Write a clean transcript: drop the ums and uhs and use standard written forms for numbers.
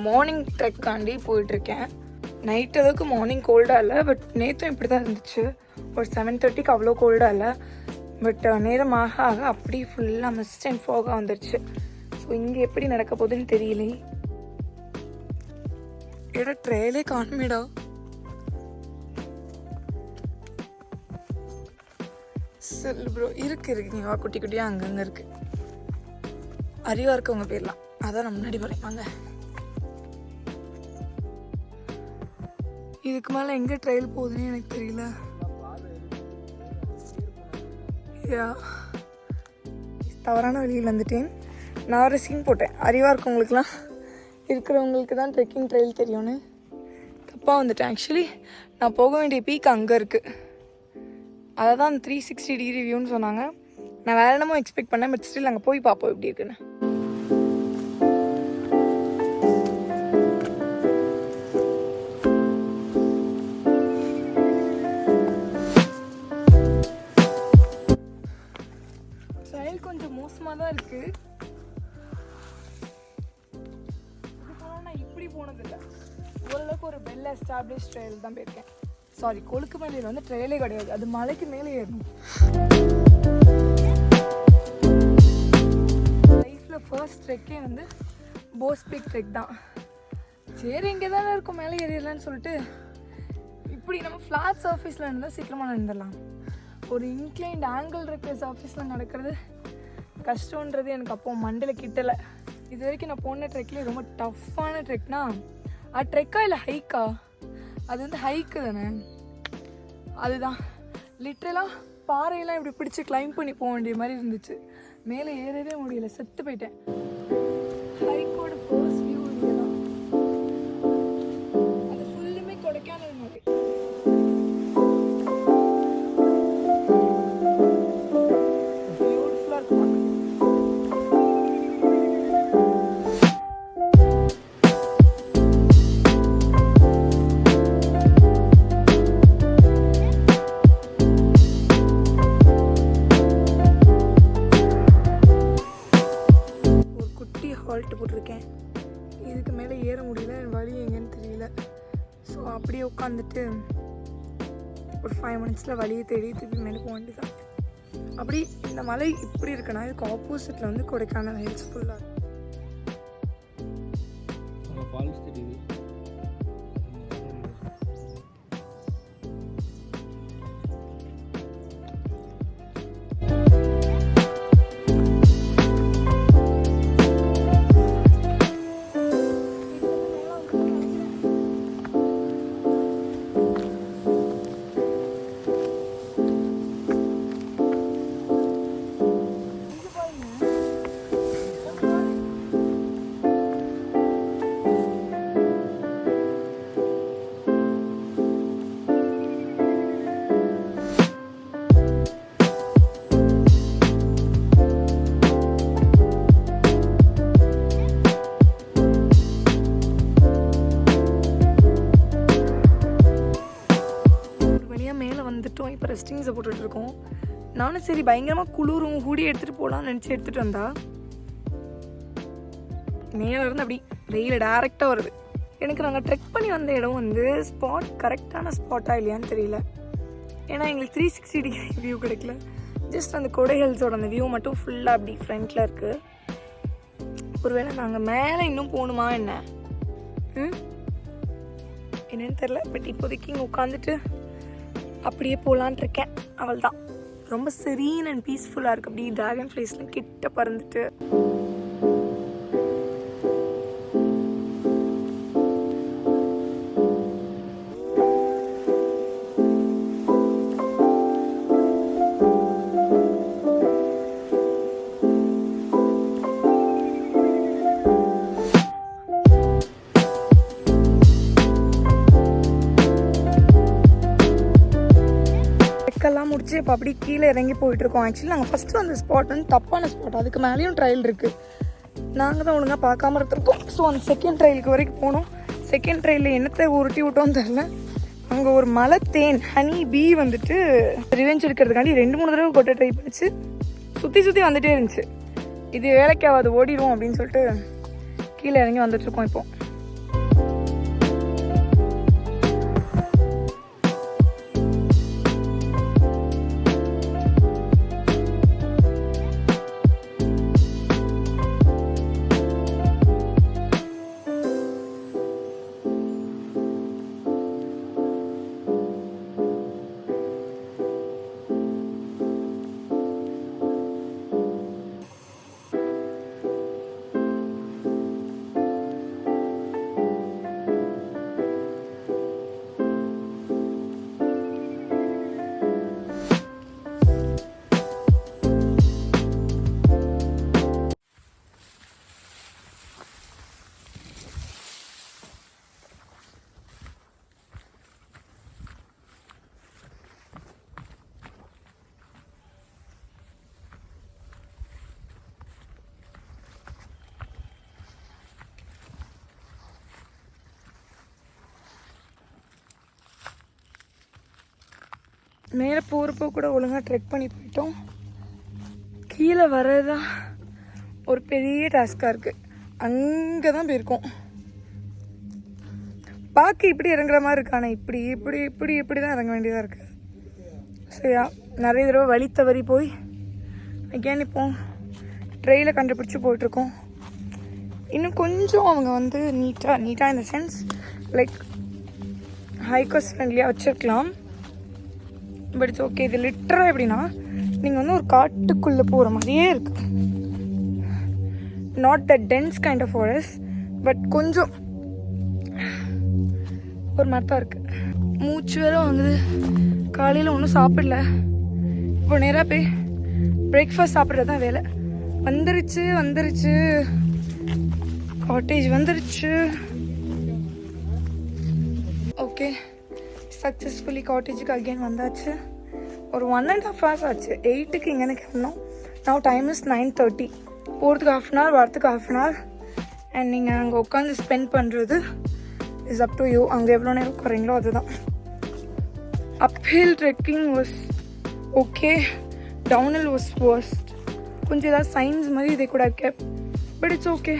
Morning ட்ரெக்காண்டி போயிட்டுருக்கேன். Night அளவுக்கு morning கோல்டாக இல்லை, பட் நேற்றும் இப்படி தான் இருந்துச்சு. ஒரு 7:30க்கு அவ்வளோ கோல்டாக இல்லை, பட் நேரம் ஆக ஆக அப்படி ஃபுல்லாக மிஸ்ட் அண்ட் ஃபாகாக வந்துடுச்சு. ஸோ இங்கே எப்படி நடக்க போகுதுன்னு தெரியலே. ஏடா ட்ரெயிலே காணுமேடா. சரி ப்ரோ, இருக்கு நீ வா, குட்டி குட்டியாக அங்கங்கே இருக்குது. அறிவாக இருக்கவங்க போயிடலாம், அதான் நம்ம முன்னாடி போகிறேன். இதுக்கு மேலே எங்கே ட்ரெயில் போகுதுன்னு எனக்கு தெரியல. தவறான வழியில் வந்துட்டேன். நான் ஒரு சீன் போட்டேன், அறிவாக இருக்கவங்களுக்குலாம் இருக்கிறவங்களுக்கு தான் ட்ரெக்கிங் ட்ரெயில் தெரியும்னு. தப்பாக வந்துட்டேன். ஆக்சுவலி நான் போக வேண்டிய பீக் அங்கே இருக்குது. அதை தான் 360 டிகிரி வியூன்னு சொன்னாங்க. நான் வேறு என்னமோ எக்ஸ்பெக்ட் பண்ணேன், பட் ஸ்டில் அங்கே போய் பார்ப்போம் எப்படி இருக்குன்னு. ட்ரையல் கொஞ்சம் மோசமாக தான் இருக்குது. நான் இப்படி போனதில்லை, ஓரளவுக்கு ஒரு வெல் எஸ்டாப்ளிஷ் ட்ரையல் தான் போயிருக்கேன். சாரி, கொழுக்கு மலையில் வந்து ட்ரெயிலே கிடையாது, அது மலைக்கு மேலே ஏறணும். லைஃப்பில் ஃபர்ஸ்ட் ட்ரெக்கே வந்து போஸ் பீக் ட்ரெக் தான். சரி இங்கே தானே இருக்கும், மேலே ஏறிடலான்னு சொல்லிட்டு இப்படி நம்ம ஃப்ளாட் சர்ஃபேஸில் இருந்தால் சீக்கிரமாக நடந்துடலாம். ஒரு இன்க்ளைன்ட் ஆங்கிள் இருக்கிற சர்ஃபேஸில் நடக்கிறது கஷ்டன்றது எனக்கு அப்போ மண்டையில் கிட்டலை. இது வரைக்கும் நான் போன ட்ரெக்லேயே ரொம்ப டஃப்பான ட்ரெக்னா அது ட்ரெக்கா இல்லை ஹைக்கா? அது வந்து ஹைக்கு தானே. அதுதான் லிட்ரலாக பாறையெல்லாம் இப்படி பிடிச்சி கிளைம் பண்ணி போக வேண்டிய மாதிரி இருந்துச்சு. மேலே ஏறவே முடியல, செத்து போயிட்டேன். ஹைக்கோட ஃபர்ஸ்ட் வியூ இங்கே தான். அது ஃபுல்லுமே கொடைக்கானல் மாதிரி. பியூட்டிஃபுல்லாக இருக்கும். ஹால்ட்டு போட்டிருக்கேன். இதுக்கு மேலே ஏற முடியல, என் வழி எங்கேன்னு தெரியல. ஸோ அப்படியே உட்காந்துட்டு ஒரு 5 மினிட்ஸில் வழியை தேடி திருப்பி மேலே போக வேண்டியதான். அப்படி இந்த மலை இப்படி இருக்குன்னா இதுக்கு ஆப்போசிட்டில் வந்து கொடைக்கானல் ஹில்ஸ் ஃபுல்லாக இருக்கும். இப்போ ரெஸ்டிங்ஸை போட்டுட்ருக்கோம். நானும் சரி பயங்கரமாக குளிரும், ஹூடி எடுத்துகிட்டு போகலான்னு நினச்சி எடுத்துகிட்டு வந்தா மேலே இருந்து அப்படி வெயில் டேரெக்டாக வருது. எனக்கு நாங்கள் ட்ரெக் பண்ணி வந்த இடம் வந்து ஸ்பாட் கரெக்டான ஸ்பாட்டாக இல்லையான்னு தெரியல. ஏன்னா எங்களுக்கு 360 டிகிரி வியூ கிடைக்கல. ஜஸ்ட் அந்த கொடை ஹில்ஸோட அந்த வியூ மட்டும் ஃபுல்லாக அப்படி ஃப்ரண்ட்டில் இருக்குது. ஒருவேளை நாங்கள் மேலே இன்னும் போகணுமா என்னன்னு தெரில. பட் இப்போதைக்கு இங்கே உட்காந்துட்டு அப்படியே போகலான் இருக்கேன். அவள் தான் ரொம்ப செரீன் அண்ட் பீஸ்ஃபுல்லாக இருக்குது. அப்படி ட்ராகன் ஃப்ளைஸ்லாம் கிட்ட பறந்துட்டு எல்லாம் முடிச்சு இப்போ அப்படி கீழே இறங்கி போயிட்டுருக்கோம். ஆக்சுவலி நாங்கள் ஃபஸ்ட்டு அந்த ஸ்பாட் வந்து தப்பான ஸ்பாட், அதுக்கு மேலேயும் ட்ரையல் இருக்குது. நாங்கள் தான் ஒழுங்காக பார்க்காம இருந்திருக்கோம். ஸோ அந்த செகண்ட் ட்ரையலுக்கு வரைக்கும் போனோம். செகண்ட் ட்ரையலில் என்னத்தை உருட்டி விட்டோன்னு தெரில. அங்கே ஒரு மலை தேன் ஹனி பீ வந்துட்டு ரிவெஞ்ச் எடுக்கிறதுக்காண்டி 2-3 தடவை கொட்ட ட்ரை பண்ணிச்சு. சுற்றி வந்துகிட்டே இருந்துச்சு. இது வேலைக்காவது ஓடிடும் அப்படின்னு சொல்லிட்டு கீழே இறங்கி வந்துட்டுருக்கோம். இப்போ மேலே போகிறப்போ கூட ஒழுங்காக ட்ரெக் பண்ணி போயிட்டோம். கீழே வர்றதுதான் ஒரு பெரிய டாஸ்காக இருக்குது. அங்கே தான் போயிருக்கோம். பாக்கி இப்படி இறங்குற மாதிரி இருக்கு, ஆனால் இப்படி இப்படி இப்படி இப்படி தான் இறங்க வேண்டியதாக இருக்குது. சரியா நிறைய தடவை வழி தவறி போய் அகேன் இப்போ ட்ரெயிலை கண்டுபிடிச்சி போயிட்டுருக்கோம். இன்னும் கொஞ்சம் அவங்க வந்து நீட்டாக இந்த சென்ஸ் லைக் ஹைக்கர்ஸ் ஃப்ரெண்ட்லியாக வச்சுருக்கலாம். But it's okay. இது லிட்டராக எப்படின்னா நீங்கள் வந்து ஒரு காட்டுக்குள்ளே போகிற மாதிரியே இருக்குது. Not the dense kind of forest, but கொஞ்சம் ஒரு மாதிரி தான் இருக்குது. மூச்சு வேற வாங்குது. காலையில் ஒன்றும் சாப்பிடல. இப்போ நேராக போய் பிரேக்ஃபாஸ்ட் சாப்பிட்றது தான் வேலை. வந்துருச்சு காட்டேஜ் வந்துருச்சு. ஓகே, சக்ஸஸ்ஃபுல்லி காட்டேஜுக்கு அகெயின் வந்தாச்சு. ஒரு 1.5 hours ஆச்சு. 8க்கு இங்கே கிளம்பணும். Now time is 9:30. போகிறதுக்கு 1/2 hour, வரத்துக்கு 1/2 hour. அண்ட் நீங்கள் அங்கே உட்காந்து ஸ்பெண்ட் பண்ணுறது இஸ் அப் டு யூ. அங்கே எவ்வளோ நேரம் உட்காரீங்களோ அதுதான். Uphill trekking was okay, downhill was worst. கொஞ்சம் ஏதாவது சயின்ஸ் மாதிரி இதை கூட கேப், பட் இட்ஸ் ஓகே.